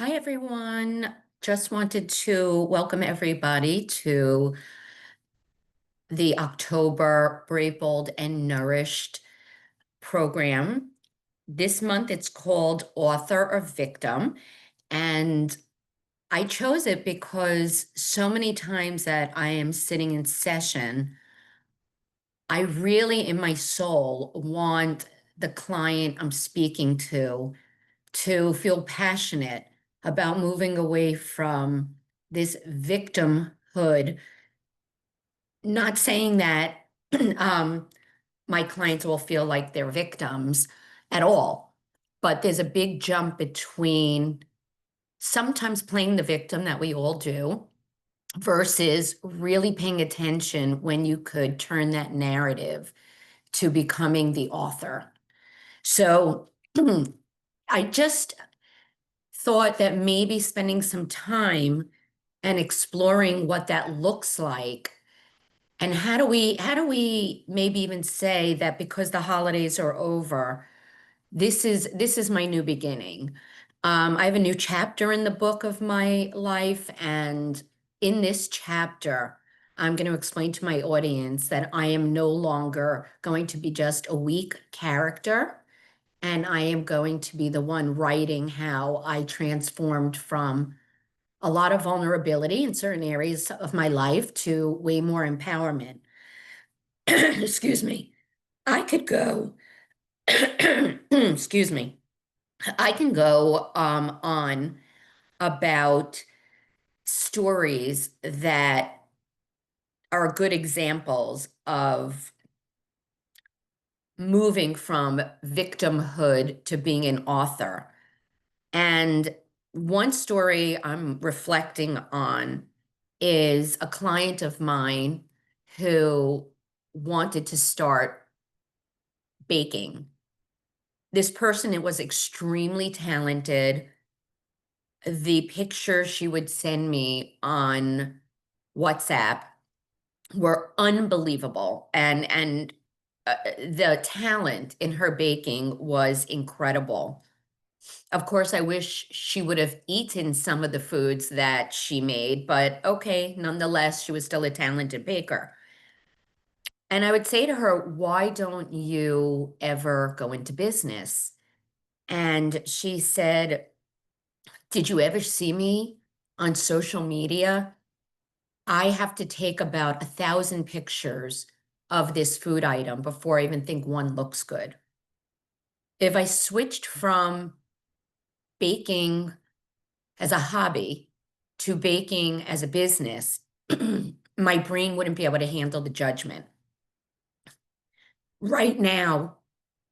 Hi, everyone. Just wanted to welcome everybody to the October Brave, Bold, and Nourished program. This month it's called Author or Victim. And I chose it because so many times that I am sitting in session, I really, in my soul, want the client I'm speaking to feel passionate about moving away from this victimhood. Not saying that um, my clients will feel like they're victims at all, but there's a big jump between sometimes playing the victim that we all do versus really paying attention when you could turn that narrative to becoming the author. So I just thought that maybe spending some time and exploring what that looks like. And how do we maybe even say that because the holidays are over, this is my new beginning. I have a new chapter in the book of my life, and in this chapter, I'm going to explain to my audience that I am no longer going to be just a weak character, and I am going to be the one writing how I transformed from a lot of vulnerability in certain areas of my life to way more empowerment. Excuse me. I could go, excuse me. I can go on about stories that are good examples of moving from victimhood to being an author. And one story I'm reflecting on is a client of mine who wanted to start baking. This person, it was extremely talented. The pictures she would send me on WhatsApp were unbelievable, and the talent in her baking was incredible. Of course, I wish she would have eaten some of the foods that she made, but okay, nonetheless, she was still a talented baker. And I would say to her, why don't you ever go into business? And she said, did you ever see me on social media? I have to take about 1,000 pictures of this food item before I even think one looks good. If I switched from baking as a hobby to baking as a business, my brain wouldn't be able to handle the judgment. Right now,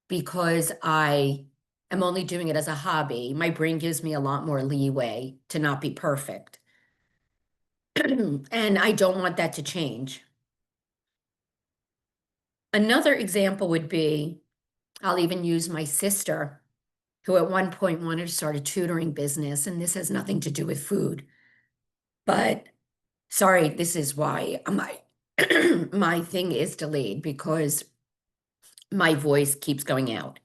because I am only doing it as a hobby, my brain gives me a lot more leeway to not be perfect. And I don't want that to change. Another example would be I'll even use my sister, who at one point wanted to start a tutoring business, and this has nothing to do with food. But sorry, this is why my my thing is delayed because my voice keeps going out.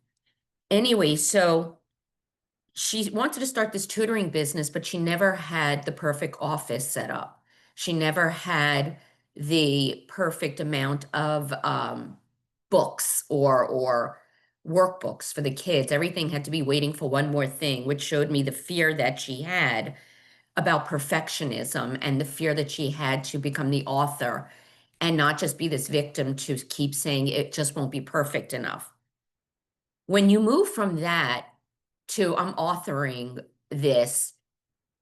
Anyway, so she wanted to start this tutoring business, but she never had the perfect office set up. She never had the perfect amount of books or workbooks for the kids. Everything had to be waiting for one more thing, which showed me the fear that she had about perfectionism and the fear that she had to become the author and not just be this victim to keep saying it just won't be perfect enough. When you move from that to I'm authoring this,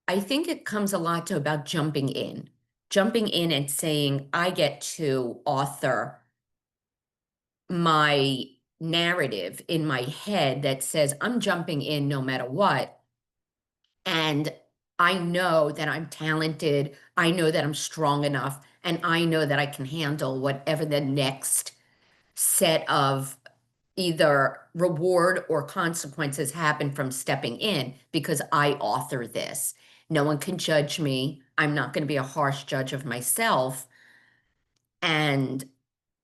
I think it comes a lot to about jumping in and saying, I get to author my narrative in my head that says I'm jumping in no matter what. And I know that I'm talented. I know that I'm strong enough. And I know that I can handle whatever the next set of either reward or consequences happen from stepping in because I author this. No one can judge me. I'm not going to be a harsh judge of myself. And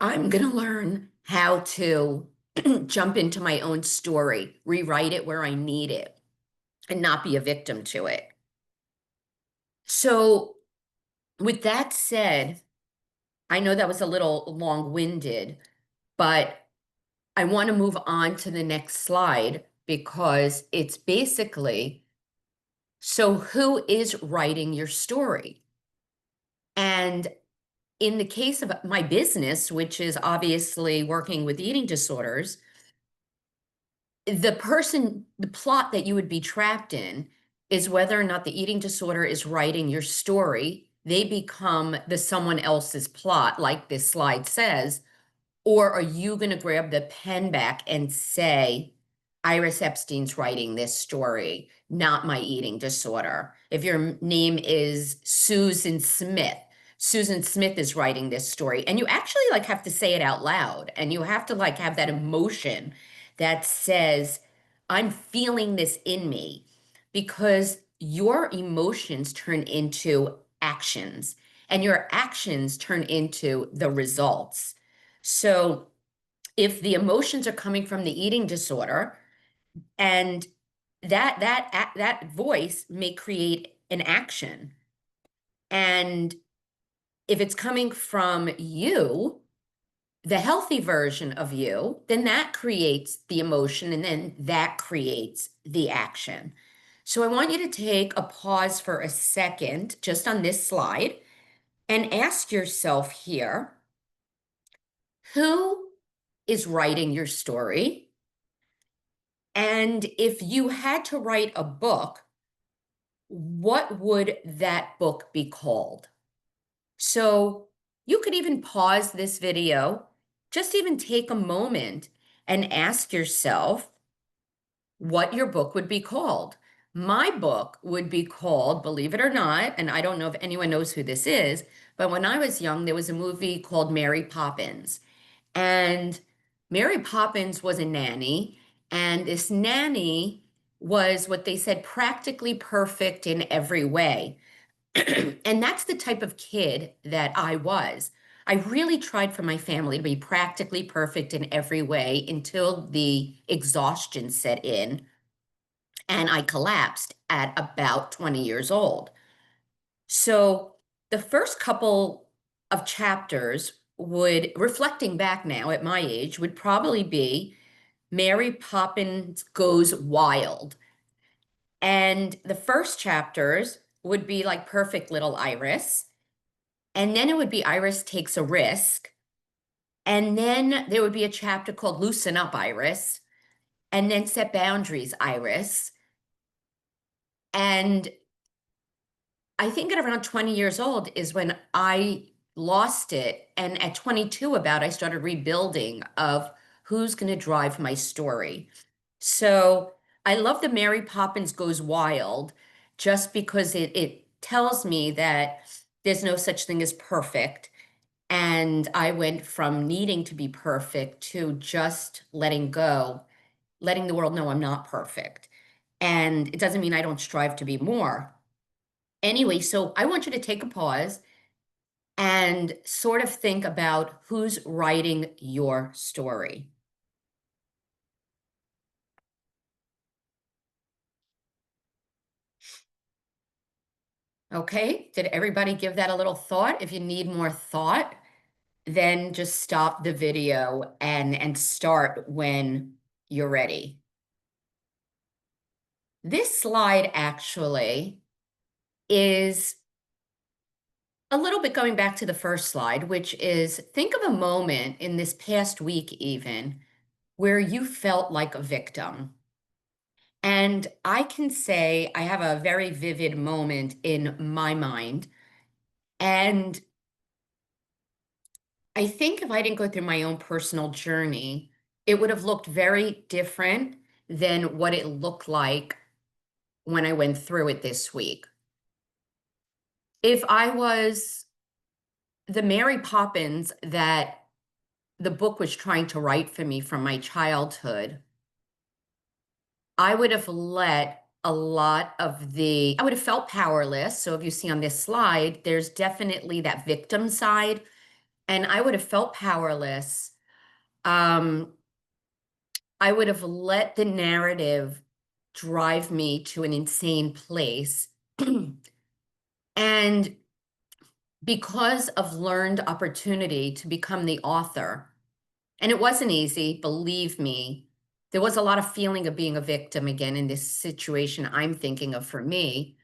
I'm going to learn how to jump into my own story, rewrite it where I need it. and not be a victim to it. So, with that said, I know that was a little long-winded, but I want to move on to the next slide because it's basically, so who is writing your story? And in the case of my business, which is obviously working with eating disorders, the plot that you would be trapped in is whether or not the eating disorder is writing your story. They become the someone else's plot, like this slide says, or are you going to grab the pen back and say, Iris Epstein's writing this story, not my eating disorder? If your name is Susan Smith is writing this story. And you actually like have to say it out loud, and you have to like have that emotion that says, I'm feeling this in me, because your emotions turn into actions and your actions turn into the results. So if the emotions are coming from the eating disorder, and that voice may create an action, and if it's coming from you, the healthy version of you, then that creates the emotion, and then that creates the action. So I want you to take a pause for a second just on this slide and ask yourself here, who is writing your story? And if you had to write a book, what would that book be called? So you could even pause this video, just even take a moment and ask yourself what your book would be called. My book would be called, believe it or not, and I don't know if anyone knows who this is, but when I was young, there was a movie called Mary Poppins. And Mary Poppins was a nanny, and this nanny was what they said practically perfect in every way. And that's the type of kid that I was. I really tried for my family to be practically perfect in every way until the exhaustion set in and I collapsed at about 20 years old. So the first couple of chapters would, reflecting back now at my age, would probably be Mary Poppins Goes Wild. And the first chapters would be like Perfect Little Iris. And then it would be Iris Takes a Risk. And then there would be a chapter called Loosen Up, Iris. And then Set Boundaries, Iris. And I think at around 20 years old is when I lost it. And at 22 about, I started rebuilding of who's going to drive my story. So I love that Mary Poppins Goes Wild just because it tells me that there's no such thing as perfect. And I went from needing to be perfect to just letting go, letting the world know I'm not perfect. And it doesn't mean I don't strive to be more. Anyway, so I want you to take a pause and sort of think about who's writing your story. Okay, did everybody give that a little thought? If you need more thought, then just stop the video and start when you're ready. This slide actually is a little bit going back to the first slide, which is think of a moment in this past week even where you felt like a victim. And I can say I have a very vivid moment in my mind. And I think if I didn't go through my own personal journey, it would have looked very different than what it looked like when I went through it this week. If I was the Mary Poppins that the book was trying to write for me from my childhood, I would have let a lot of I would have felt powerless. So if you see on this slide, there's definitely that victim side, and I would have felt powerless. Um, I would have let the narrative drive me to an insane place. And because of learned opportunity to become the author, and it wasn't easy, believe me, there was a lot of feeling of being a victim again in this situation I'm thinking of for me.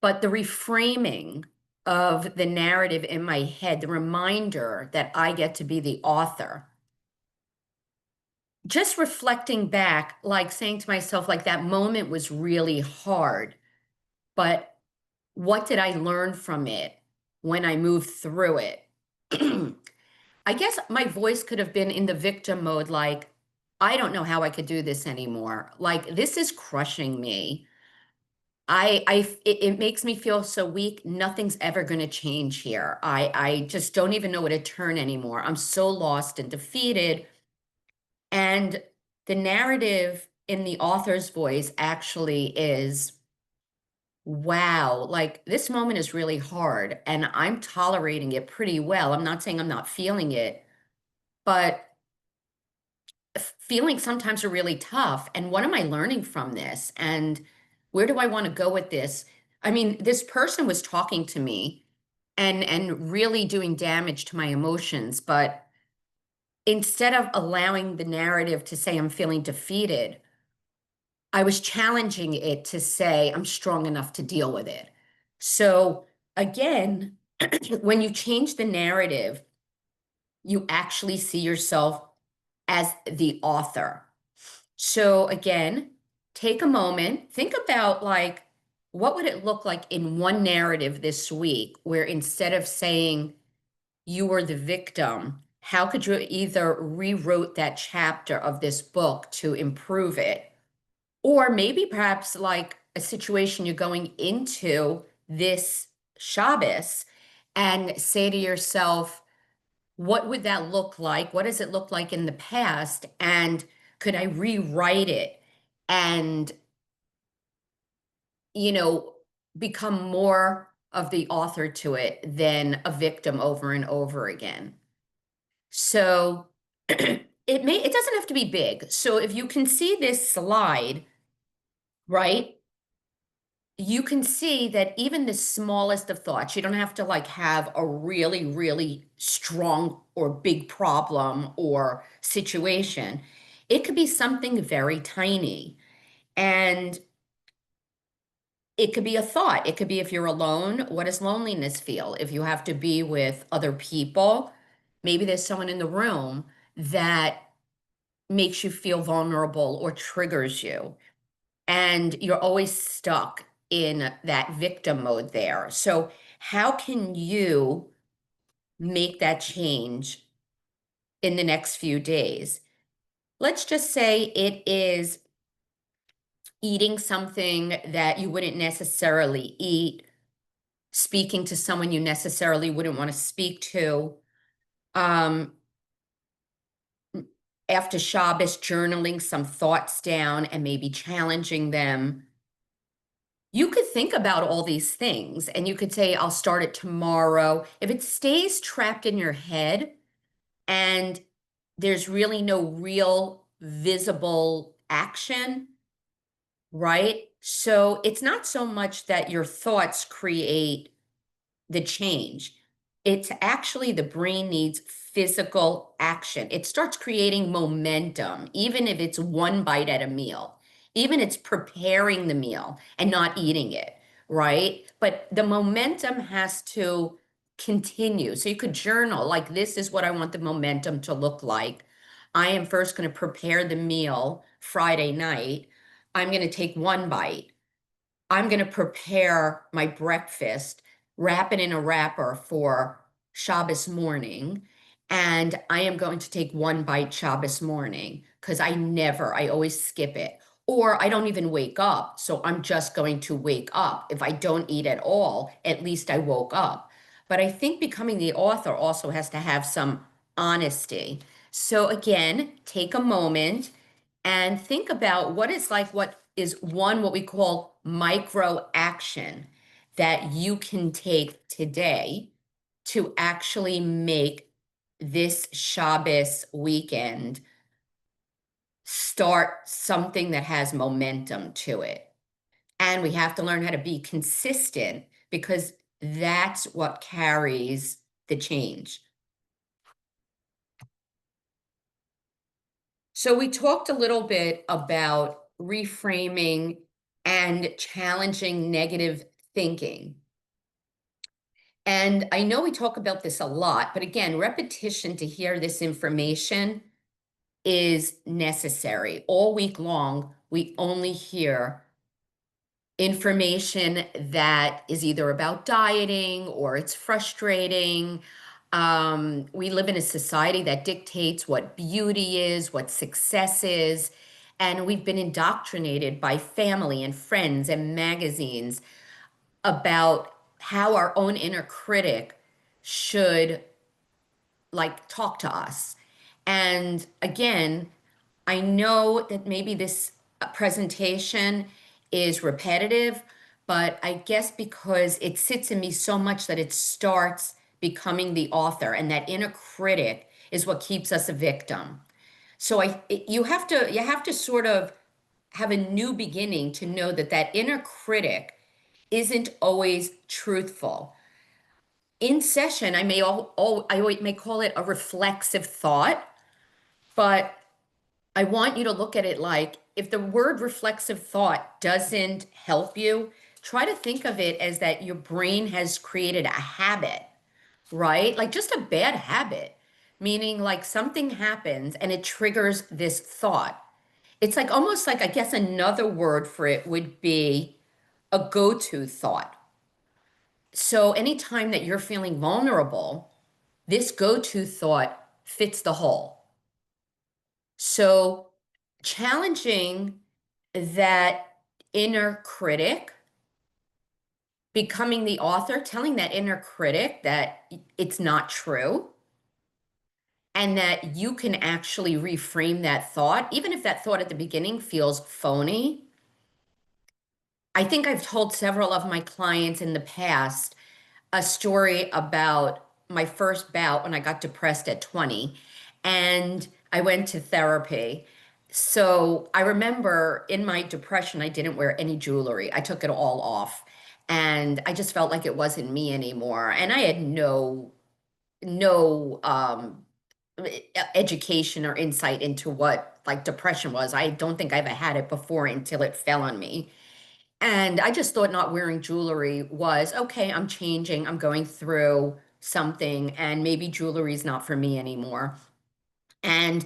But the reframing of the narrative in my head, the reminder that I get to be the author, just reflecting back, like saying to myself, like that moment was really hard, but what did I learn from it when I moved through it? I guess my voice could have been in the victim mode, like, I don't know how I could do this anymore. Like, this is crushing me. It makes me feel so weak. Nothing's ever going to change here. I just don't even know where to turn anymore. I'm so lost and defeated. And the narrative in the author's voice actually is, wow, like this moment is really hard and I'm tolerating it pretty well. I'm not saying I'm not feeling it, but feelings sometimes are really tough. And what am I learning from this? And where do I want to go with this? I mean, this person was talking to me and really doing damage to my emotions, but instead of allowing the narrative to say I'm feeling defeated, I was challenging it to say I'm strong enough to deal with it. So again, when you change the narrative, you actually see yourself as the author. So again, take a moment, think about like, what would it look like in one narrative this week where instead of saying you were the victim, how could you either rewrote that chapter of this book to improve it? Or maybe perhaps like a situation you're going into this Shabbos and say to yourself, what would that look like? What does it look like in the past? And could I rewrite it and, you know, become more of the author to it than a victim over and over again? So it doesn't have to be big. So if you can see this slide, right? You can see that even the smallest of thoughts, you don't have to like have a really, really strong or big problem or situation. It could be something very tiny. And it could be a thought. It could be if you're alone, what does loneliness feel? If you have to be with other people, maybe there's someone in the room that makes you feel vulnerable or triggers you. And you're always stuck in that victim mode there. So, how can you make that change in the next few days? Let's just say it is eating something that you wouldn't necessarily eat, speaking to someone you necessarily wouldn't want to speak to. Um, After Shabbos, journaling some thoughts down and maybe challenging them. You could think about all these things and you could say, I'll start it tomorrow. If it stays trapped in your head and there's really no real visible action, right? So it's not so much that your thoughts create the change. It's actually the brain needs physical action. It starts creating momentum, even if it's one bite at a meal, even it's preparing the meal and not eating it, right? But the momentum has to continue. So you could journal like, this is what I want the momentum to look like. I am first going to prepare the meal Friday night. I'm going to take one bite. I'm going to prepare my breakfast, wrap it in a wrapper for Shabbos morning. And I am going to take one bite Shabbos morning because I always skip it. Or I don't even wake up. So I'm just going to wake up. If I don't eat at all, at least I woke up. But I think becoming the author also has to have some honesty. So again, take a moment and think about what is like what is one what we call micro action that you can take today to actually make this Shabbos weekend start something that has momentum to it. And we have to learn how to be consistent because that's what carries the change. So we talked a little bit about reframing and challenging negative thinking. And I know we talk about this a lot, but again, repetition to hear this information is necessary. All week long, we only hear information that is either about dieting or it's frustrating. We live in a society that dictates what beauty is, what success is, and we've been indoctrinated by family and friends and magazines about how our own inner critic should like talk to us. And again, I know that maybe this presentation is repetitive, but I guess because it sits in me so much that it starts becoming the author, and that inner critic is what keeps us a victim. So you have to sort of have a new beginning to know that that inner critic isn't always truthful. In session, I may call it a reflexive thought, but I want you to look at it like if the word reflexive thought doesn't help you, try to think of it as that your brain has created a habit, right? Like just a bad habit, meaning like something happens and it triggers this thought. It's like almost like, I guess, another word for it would be a go to thought. So anytime that you're feeling vulnerable, this go to thought fits the hole. So challenging that inner critic, becoming the author, telling that inner critic that it's not true and that you can actually reframe that thought, even if that thought at the beginning feels phony. I think I've told several of my clients in the past a story about my first bout when I got depressed at 20 and I went to therapy. So I remember in my depression, I didn't wear any jewelry. I took it all off and I just felt like it wasn't me anymore. And I had no education or insight into what like depression was. I don't think I ever had it before until it fell on me. And I just thought not wearing jewelry was okay. I'm changing, I'm going through something, and maybe jewelry is not for me anymore. And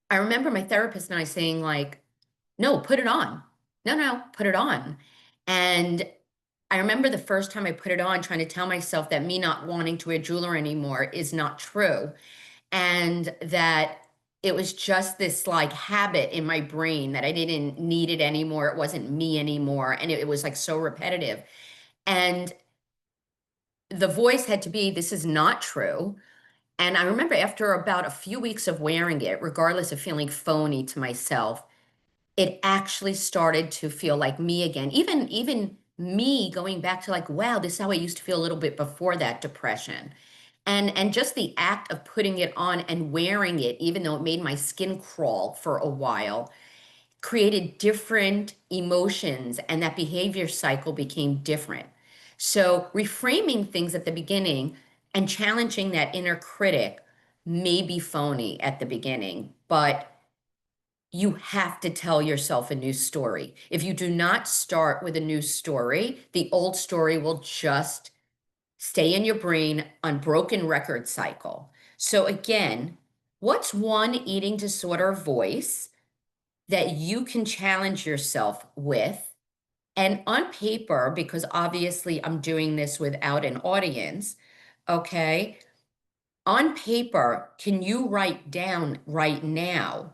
I remember my therapist and I saying, like, no, put it on. No, no, put it on. And I remember the first time I put it on, trying to tell myself that me not wanting to wear jewelry anymore is not true. And that it was just this like habit in my brain that I didn't need it anymore. It wasn't me anymore. And it was like so repetitive. And the voice had to be, this is not true. And I remember after about a few weeks of wearing it, regardless of feeling phony to myself, it actually started to feel like me again. Even me going back to like, wow, this is how I used to feel a little bit before that depression. And just the act of putting it on and wearing it, even though it made my skin crawl for a while, created different emotions and that behavior cycle became different. So reframing things at the beginning and challenging that inner critic may be phony at the beginning, but you have to tell yourself a new story. If you do not start with a new story, the old story will just stay in your brain on broken record cycle. So again, what's one eating disorder voice that you can challenge yourself with? And on paper, because obviously I'm doing this without an audience, okay? On paper, can you write down right now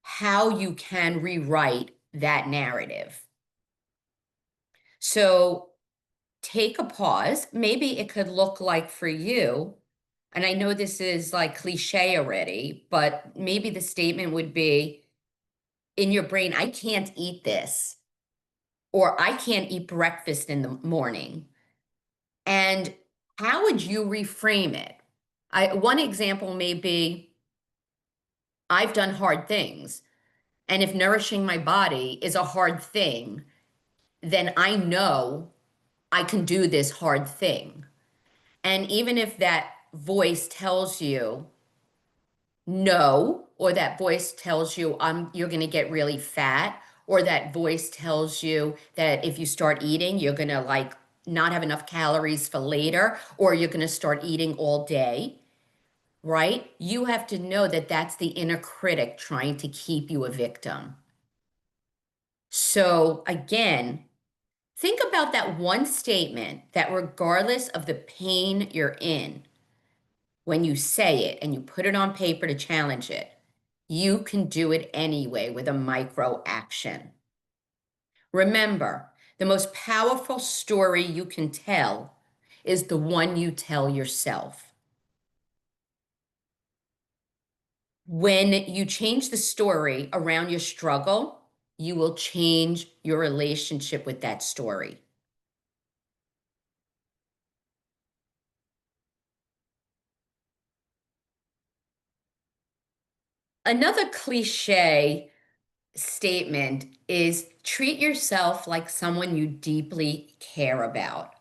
how you can rewrite that narrative? So take a pause. Maybe it could look like for you, and I know this is like cliche already, but maybe the statement would be in your brain, I can't eat this, or I can't eat breakfast in the morning. And how would you reframe it? One example may be, I've done hard things. And if nourishing my body is a hard thing, then I know I can do this hard thing. And even if that voice tells you no, or that voice tells you you're going to get really fat, or that voice tells you that if you start eating, you're going to like not have enough calories for later, or you're going to start eating all day, right? You have to know that that's the inner critic trying to keep you a victim. So again, think about that one statement that regardless of the pain you're in, when you say it and you put it on paper to challenge it, you can do it anyway with a micro action. Remember, the most powerful story you can tell is the one you tell yourself. When you change the story around your struggle, you will change your relationship with that story. Another cliche statement is treat yourself like someone you deeply care about.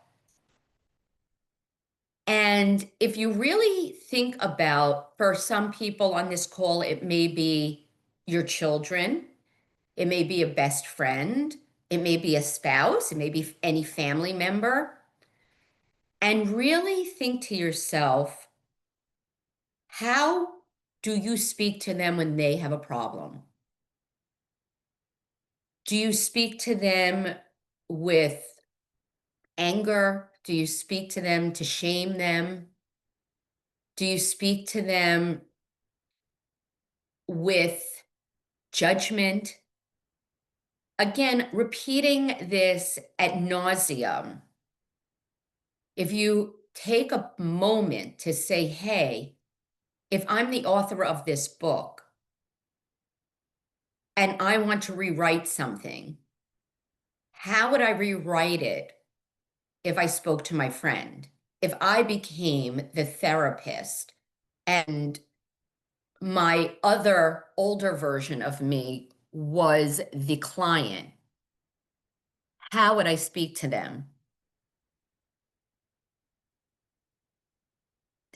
And if you really think about, for some people on this call, it may be your children, it may be a best friend, it may be a spouse, it may be any family member. And really think to yourself, how do you speak to them when they have a problem? Do you speak to them with anger? Do you speak to them to shame them? Do you speak to them with judgment? Again, repeating this ad nauseum. If you take a moment to say, hey, if I'm the author of this book and I want to rewrite something, how would I rewrite it if I spoke to my friend? If I became the therapist and my other older version of me was the client, how would I speak to them?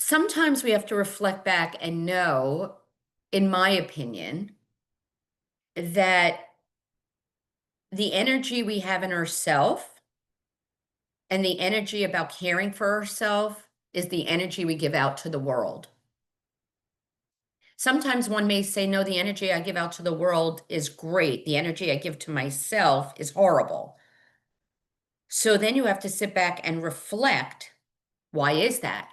Sometimes we have to reflect back and know, in my opinion, that the energy we have in ourselves and the energy about caring for ourselves is the energy we give out to the world. Sometimes one may say, no, the energy I give out to the world is great. The energy I give to myself is horrible. So then you have to sit back and reflect, why is that?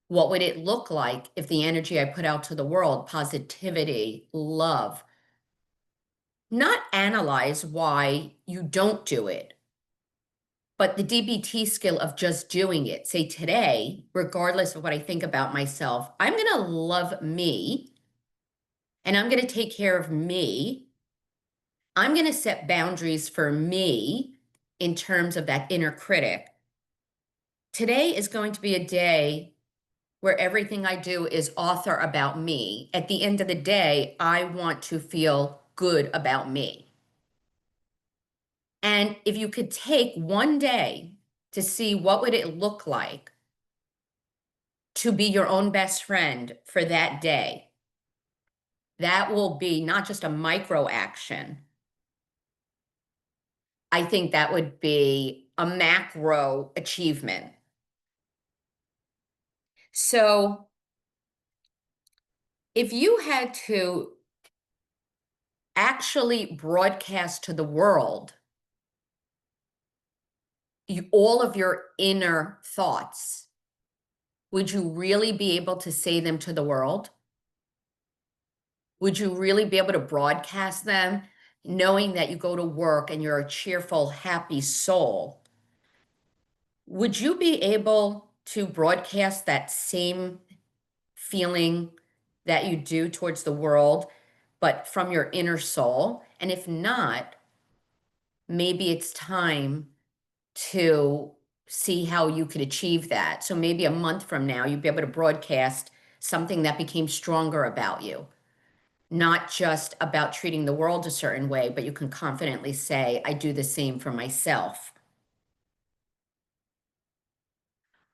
What would it look like if the energy I put out to the world, positivity, love, not analyze why you don't do it, but the DBT skill of just doing it. Say today, regardless of what I think about myself, I'm going to love me and I'm going to take care of me. I'm going to set boundaries for me in terms of that inner critic. Today is going to be a day where everything I do is author about me. At the end of the day, I want to feel good about me. And if you could take one day to see what would it look like to be your own best friend for that day, that will be not just a micro action. I think that would be a macro achievement. So if you had to actually broadcast to the world all of your inner thoughts, would you really be able to say them to the world? Would you really be able to broadcast them knowing that you go to work and you're a cheerful, happy soul? Would you be able to broadcast that same feeling that you do towards the world, but from your inner soul? And if not, maybe it's time to see how you could achieve that. So maybe a month from now, you'd be able to broadcast something that became stronger about you. not just about treating the world a certain way, but you can confidently say, I do the same for myself.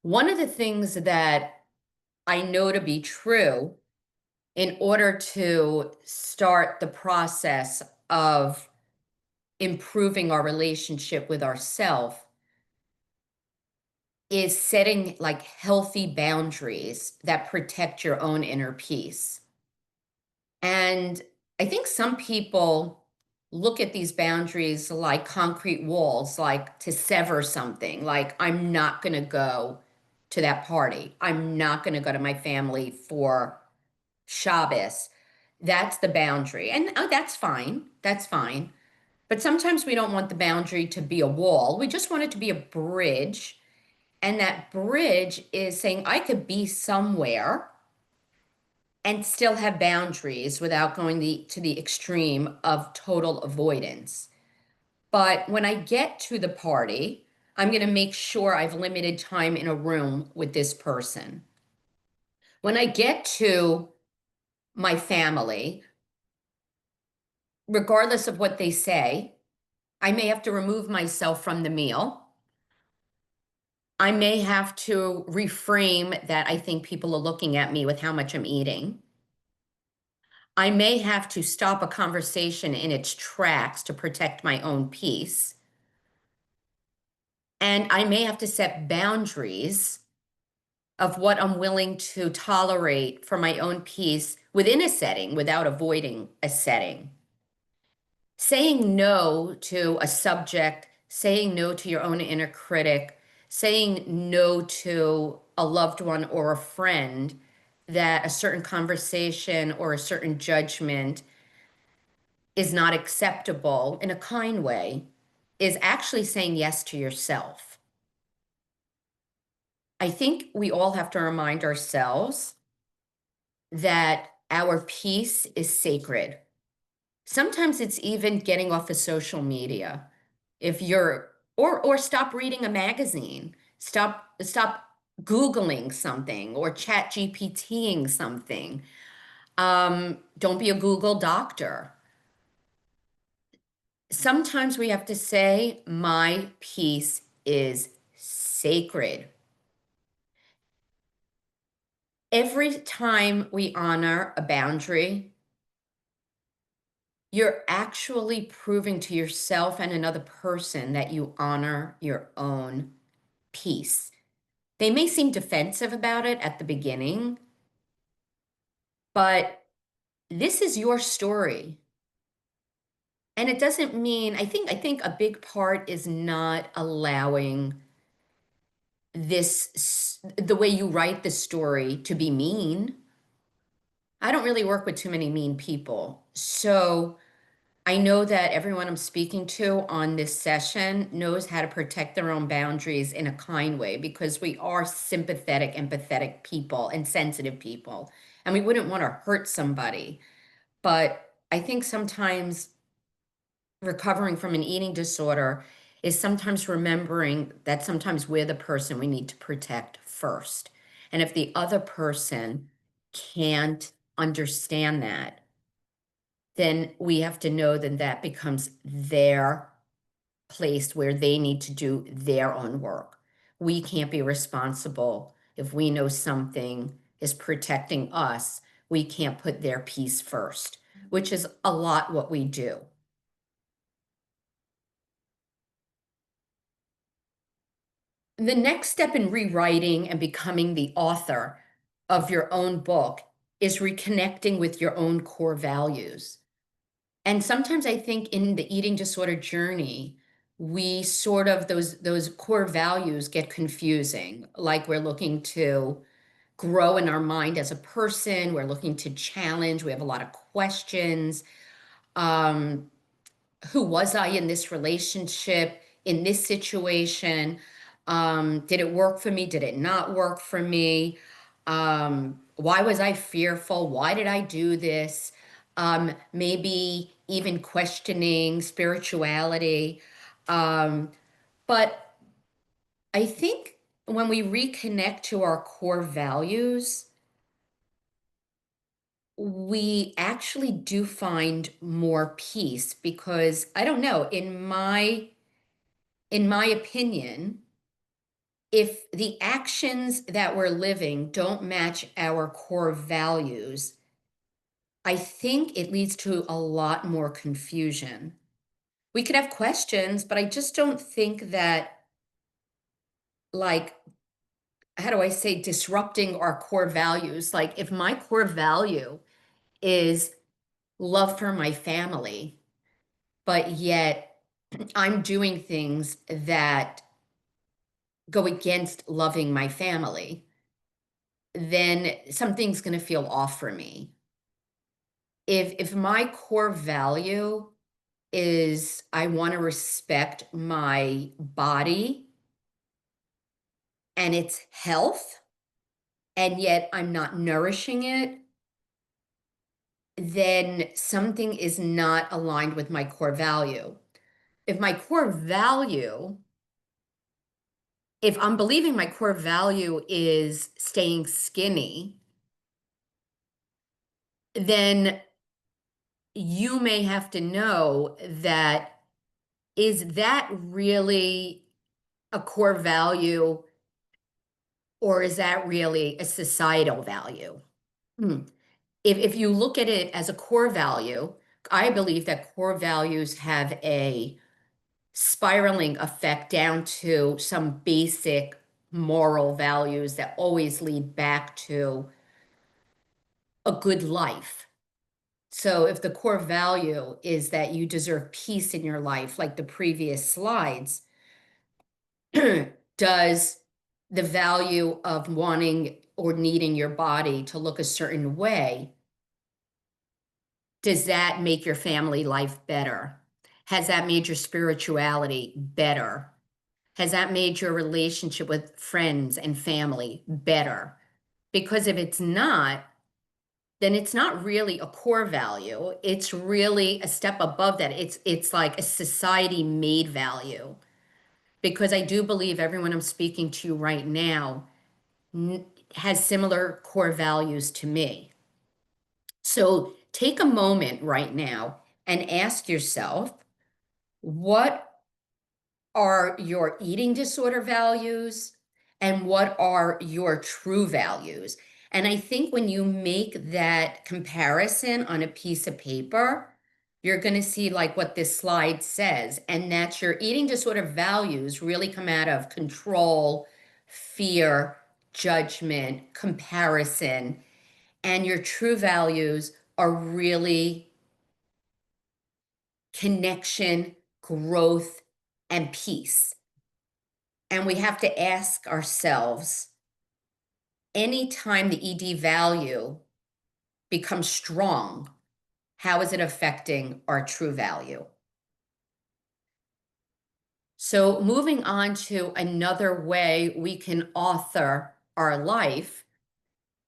One of the things that I know to be true in order to start the process of improving our relationship with ourselves is setting like healthy boundaries that protect your own inner peace. And I think some people look at these boundaries like concrete walls, like to sever something, like I'm not going to go to that party. I'm not going to go to my family for Shabbos. That's the boundary. And that's fine. That's fine. But sometimes we don't want the boundary to be a wall. We just want it to be a bridge. And that bridge is saying, I could be somewhere and still have boundaries without going to the extreme of total avoidance. But when I get to the party, I'm going to make sure I've limited time in a room with this person. When I get to my family, regardless of what they say, I may have to remove myself from the meal. I may have to reframe that I think people are looking at me with how much I'm eating. I may have to stop a conversation in its tracks to protect my own peace. And I may have to set boundaries of what I'm willing to tolerate for my own peace within a setting without avoiding a setting. Saying no to a subject, saying no to your own inner critic, saying no to a loved one or a friend that a certain conversation or a certain judgment is not acceptable in a kind way is actually saying yes to yourself. I think we all have to remind ourselves that our peace is sacred. Sometimes it's even getting off of social media. If you're or stop reading a magazine, stop Googling something or chat GPTing something. Don't be a Google doctor. Sometimes we have to say, my peace is sacred. Every time we honor a boundary, you're actually proving to yourself and another person that you honor your own peace. They may seem defensive about it at the beginning, but this is your story. And it doesn't mean, I think a big part is not allowing the way you write the story to be mean. I don't really work with too many mean people. So I know that everyone I'm speaking to on this session knows how to protect their own boundaries in a kind way because we are sympathetic, empathetic people and sensitive people, and we wouldn't want to hurt somebody. But I think sometimes recovering from an eating disorder is sometimes remembering that sometimes we're the person we need to protect first. And if the other person can't understand that, then we have to know that that becomes their place where they need to do their own work. We can't be responsible if we know something is protecting us. We can't put their peace first, which is a lot what we do. The next step in rewriting and becoming the author of your own book is reconnecting with your own core values. And sometimes I think in the eating disorder journey, we sort of those core values get confusing. Like we're looking to grow in our mind as a person, we're looking to challenge, we have a lot of questions. Um, who was I in this relationship, in this situation? Did it work for me? Did it not work for me? Why was I fearful? Why did I do this? Maybe even questioning spirituality. Um, but I think when we reconnect to our core values, we actually do find more peace because I don't know, in my opinion, if the actions that we're living don't match our core values, I think it leads to a lot more confusion. We could have questions, but I just don't think that, like, how do I say, disrupting our core values. Like, if my core value is love for my family, but yet I'm doing things that go against loving my family, then something's going to feel off for me. If my core value is I want to respect my body and its health, and yet I'm not nourishing it, then something is not aligned with my core value. If my core value, if I'm believing my core value is staying skinny, then you may have to know that, is that really a core value, or is that really a societal value? Hmm. If you look at it as a core value, I believe that core values have a spiraling effect down to some basic moral values that always lead back to a good life. So if the core value is that you deserve peace in your life, like the previous slides, does the value of wanting or needing your body to look a certain way, does that make your family life better? Has that made your spirituality better? Has that made your relationship with friends and family better? Because if it's not, then it's not really a core value. It's really a step above that. It's like a society made value. Because I do believe everyone I'm speaking to right now has similar core values to me. So take a moment right now and ask yourself, what are your eating disorder values and what are your true values? And I think when you make that comparison on a piece of paper, you're going to see like what this slide says, and that your eating disorder values really come out of control, fear, judgment, comparison, and your true values are really connection, growth, and peace. And we have to ask ourselves, anytime the ED value becomes strong, how is it affecting our true value? So, moving on to another way we can author our life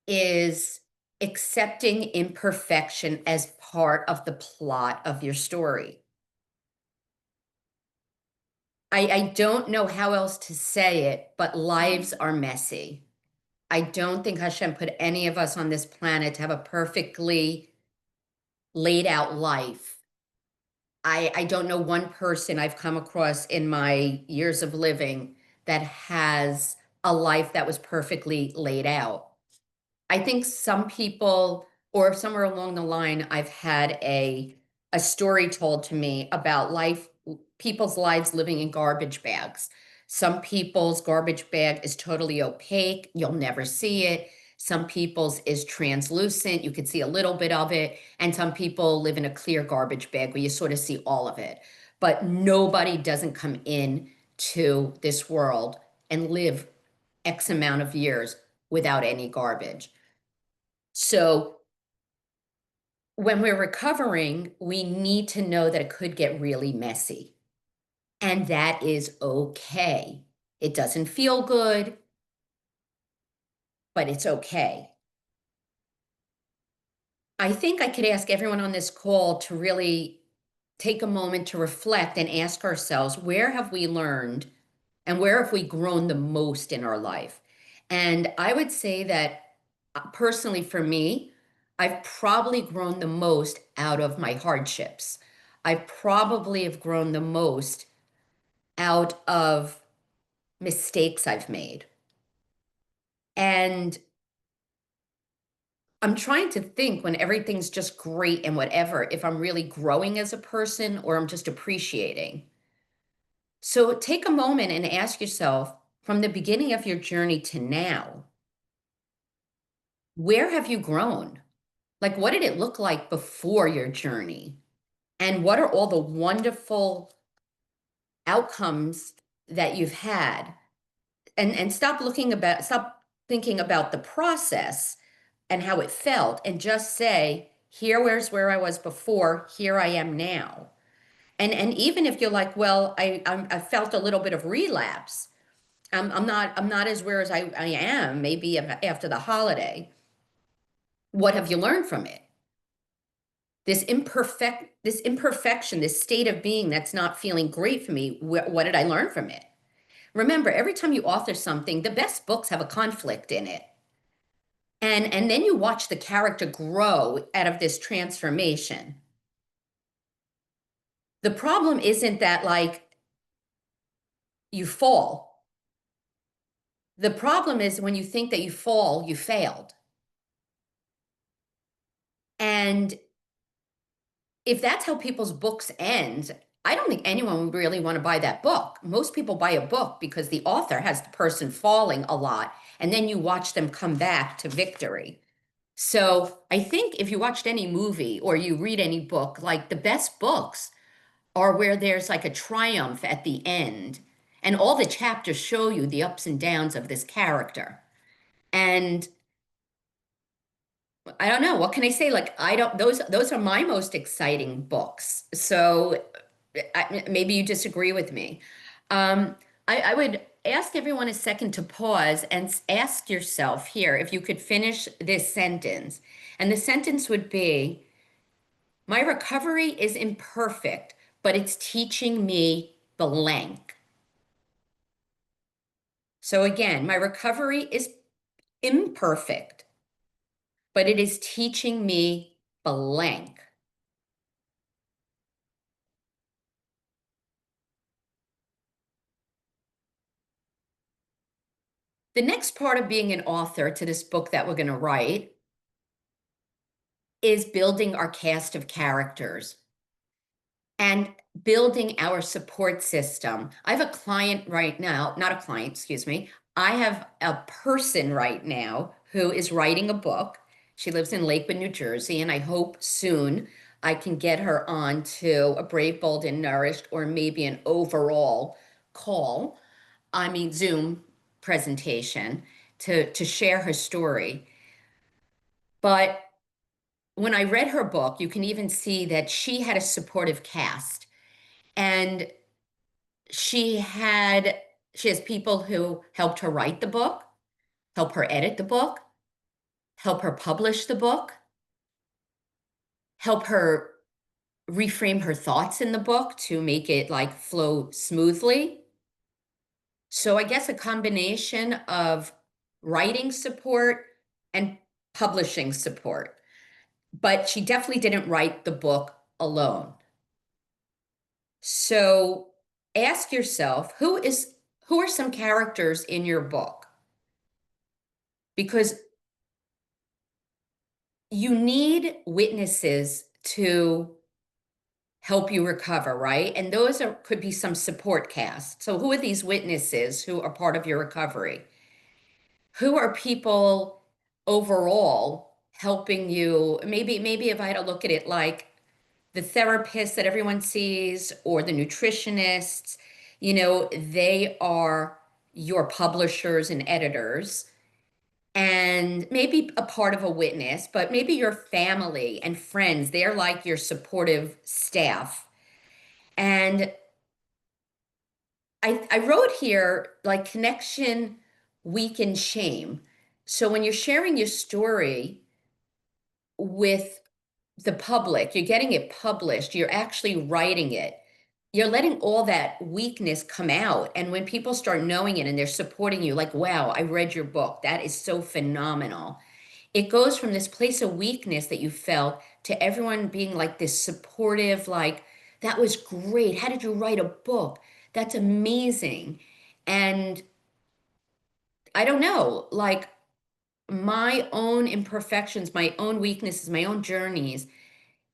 is accepting imperfection as part of the plot of your story. I don't know how else to say it, but lives are messy. I don't think Hashem put any of us on this planet to have a perfectly laid out life. I don't know one person I've come across in my years of living that has a life that was perfectly laid out. I think some people, or somewhere along the line, I've had a story told to me about people's lives living in garbage bags. Some people's garbage bag is totally opaque, you'll never see it. Some people's is translucent, you could see a little bit of it, and some people live in a clear garbage bag where you sort of see all of it. But nobody doesn't come in to this world and live X amount of years without any garbage. So when we're recovering, we need to know that it could get really messy. And that is okay. It doesn't feel good, but it's okay. I think I could ask everyone on this call to really take a moment to reflect and ask ourselves, where have we learned and where have we grown the most in our life? And I would say that personally for me, I've probably grown the most out of my hardships. I probably have grown the most out of mistakes I've made. And I'm trying to think when everything's just great and whatever, if I'm really growing as a person or I'm just appreciating. So take a moment and ask yourself from the beginning of your journey to now, where have you grown? Like, what did it look like before your journey? And what are all the wonderful outcomes that you've had? And stop thinking about the process and how it felt and just say, where's where I was before, here I am now. And even if you're like, well, I felt a little bit of relapse. I'm not as where as I am, maybe after the holiday. What have you learned from it? This imperfection, this state of being that's not feeling great for me, what did I learn from it? Remember, every time you author something, the best books have a conflict in it. And then you watch the character grow out of this transformation. The problem isn't that like you fall. The problem is when you think that you fall, you failed. And if that's how people's books end, I don't think anyone would really want to buy that book. Most people buy a book because the author has the person falling a lot, and then you watch them come back to victory. So I think if you watched any movie or you read any book, like the best books are where there's like a triumph at the end, and all the chapters show you the ups and downs of this character. And I don't know, what can I say? Like, I don't, those are my most exciting books. So maybe you disagree with me. Um, I would ask everyone a second to pause and ask yourself here if you could finish this sentence. And the sentence would be, my recovery is imperfect, but it's teaching me blank. So again, my recovery is imperfect, but it is teaching me blank. The next part of being an author to this book that we're going to write is building our cast of characters and building our support system. I have a client right now, not a client, excuse me. I have a person right now who is writing a book. She lives in Lakewood, New Jersey, and I hope soon I can get her on to a Brave, Bold, and Nourished or maybe an overall call, I mean Zoom presentation to share her story. But when I read her book, you can even see that she had a supportive cast. And she had she has people who helped her write the book, help her edit the book, help her publish the book, help her reframe her thoughts in the book to make it like flow smoothly. So I guess a combination of writing support and publishing support. But she definitely didn't write the book alone. So ask yourself, who are some characters in your book? Because you need witnesses to help you recover, right? And those could be some support cast. So who are these witnesses who are part of your recovery? Who are people overall helping you? Maybe if I had to look at it like the therapists that everyone sees or the nutritionists, they are your publishers and editors and maybe a part of a witness, but maybe your family and friends, they're like your supportive staff. And I wrote here like connection, weaken, shame. So when you're sharing your story with the public, you're getting it published, you're actually writing it. You're letting all that weakness come out. And when people start knowing it and they're supporting you, like, wow, I read your book. That is so phenomenal. it goes from this place of weakness that you felt to everyone being like this supportive, like, that was great. How did you write a book? That's amazing. And I don't know, like my own imperfections, my own weaknesses, my own journeys,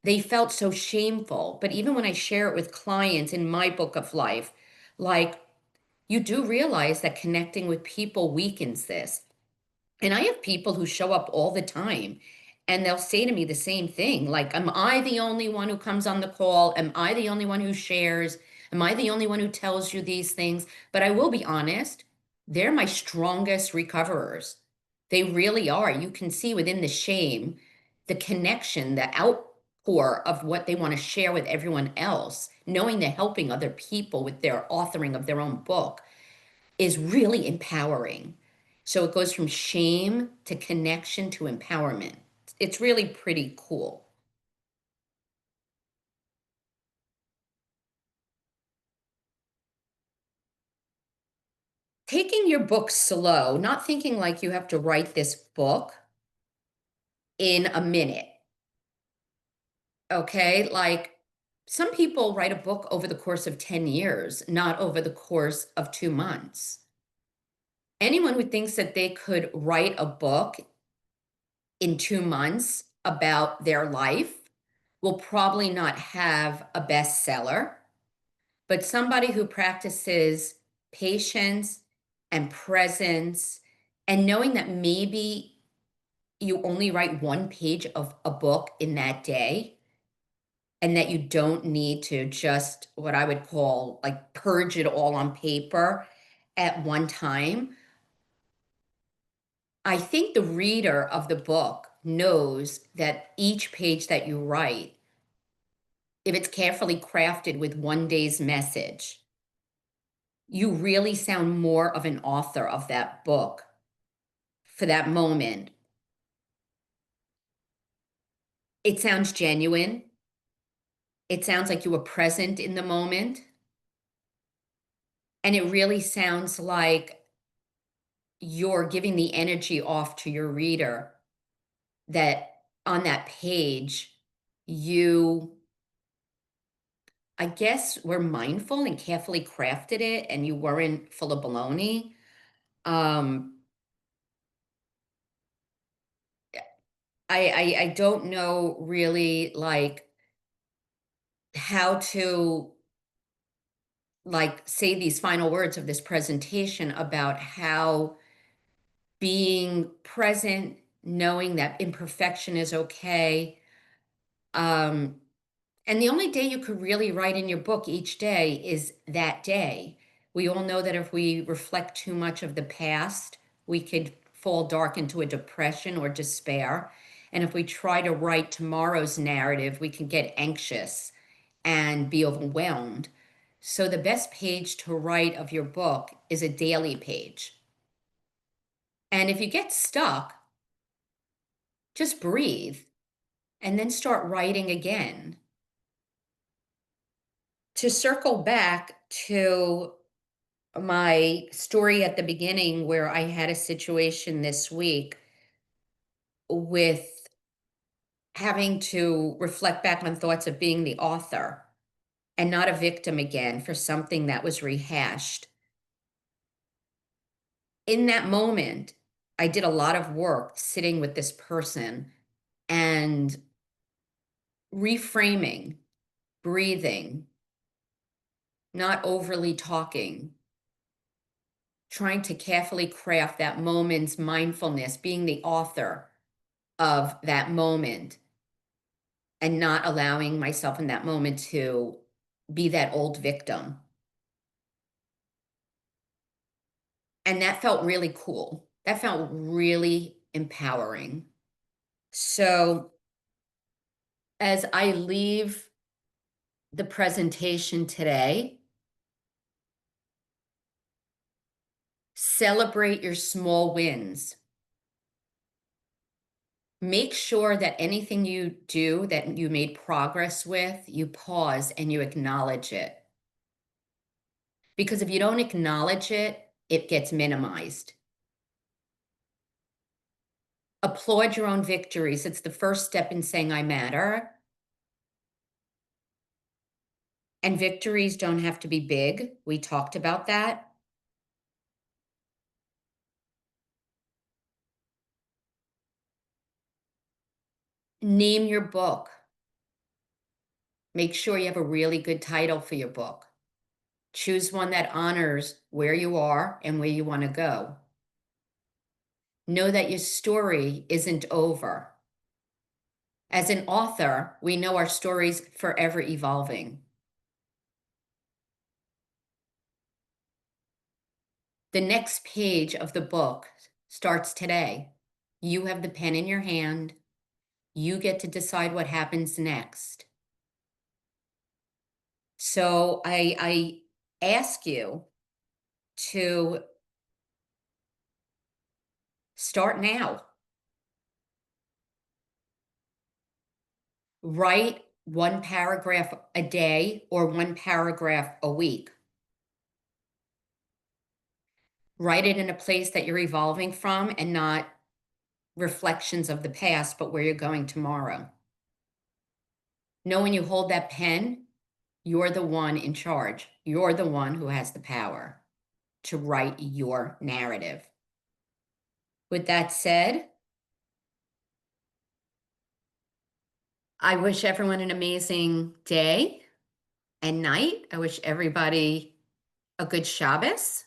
they felt so shameful. But even when I share it with clients in my book of life, like you do realize that connecting with people weakens this. And I have people who show up all the time and they'll say to me the same thing like, am I the only one who comes on the call? Am I the only one who shares? Am I the only one who tells you these things? But I will be honest, they're my strongest recoverers. They really are. You can see within the shame, the connection, the outpour of what they want to share with everyone else, knowing they're helping other people with their authoring of their own book is really empowering. So it goes from shame to connection to empowerment. It's really pretty cool. Taking your book slow, not thinking like you have to write this book in a minute. Okay. Like some people write a book over the course of 10 years, not over the course of 2 months. Anyone who thinks that they could write a book in 2 months about their life will probably not have a bestseller. But somebody who practices patience and presence and knowing that maybe you only write one page of a book in that day and that you don't need to just what I would call like purge it all on paper at one time. I think the reader of the book knows that each page that you write, if it's carefully crafted with one day's message, you really sound more of an author of that book for that moment. It sounds genuine. It sounds like you were present in the moment. And it really sounds like you're giving the energy off to your reader that on that page, you, I guess, were mindful and carefully crafted it and you weren't full of baloney. Um, I don't know really like how to like say these final words of this presentation about how being present, knowing that imperfection is okay. Um, and the only day you could really write in your book each day is that day. We all know that if we reflect too much of the past, we could fall dark into a depression or despair. And if we try to write tomorrow's narrative, we can get anxious and be overwhelmed. So the best page to write of your book is a daily page. And if you get stuck, just breathe and then start writing again. To circle back to my story at the beginning, where I had a situation this week with having to reflect back on thoughts of being the author and not a victim again for something that was rehashed. In that moment, I did a lot of work sitting with this person and reframing, breathing, not overly talking, trying to carefully craft that moment's mindfulness, being the author of that moment and not allowing myself in that moment to be that old victim. And that felt really cool. That felt really empowering. So as I leave the presentation today, celebrate your small wins. Make sure that anything you do that you made progress with, you pause and you acknowledge it. Because if you don't acknowledge it, it gets minimized. Applaud your own victories. It's the first step in saying I matter. And victories don't have to be big. We talked about that. Name your book. Make sure you have a really good title for your book. Choose one that honors where you are and where you want to go. Know that your story isn't over. As an author, we know our story's forever evolving. The next page of the book starts today. You have the pen in your hand. You get to decide what happens next. So I ask you to start now. Write one paragraph a day or one paragraph a week. Write it in a place that you're evolving from and not reflections of the past, but where you're going tomorrow. Know when you hold that pen, you're the one in charge. You're the one who has the power to write your narrative. With that said, I wish everyone an amazing day and night. I wish everybody a good Shabbos.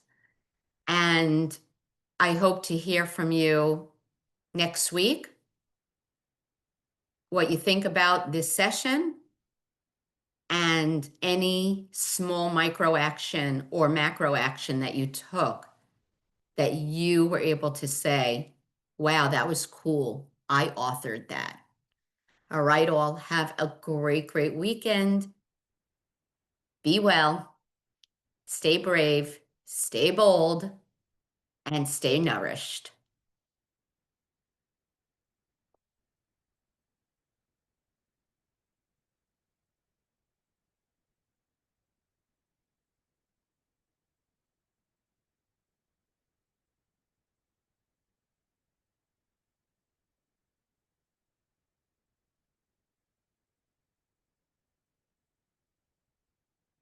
And I hope to hear from you next week what you think about this session and any small micro action or macro action that you took that you were able to say, wow, that was cool. I authored that. All right, all have a great, great weekend. Be well, stay brave, stay bold, and stay nourished.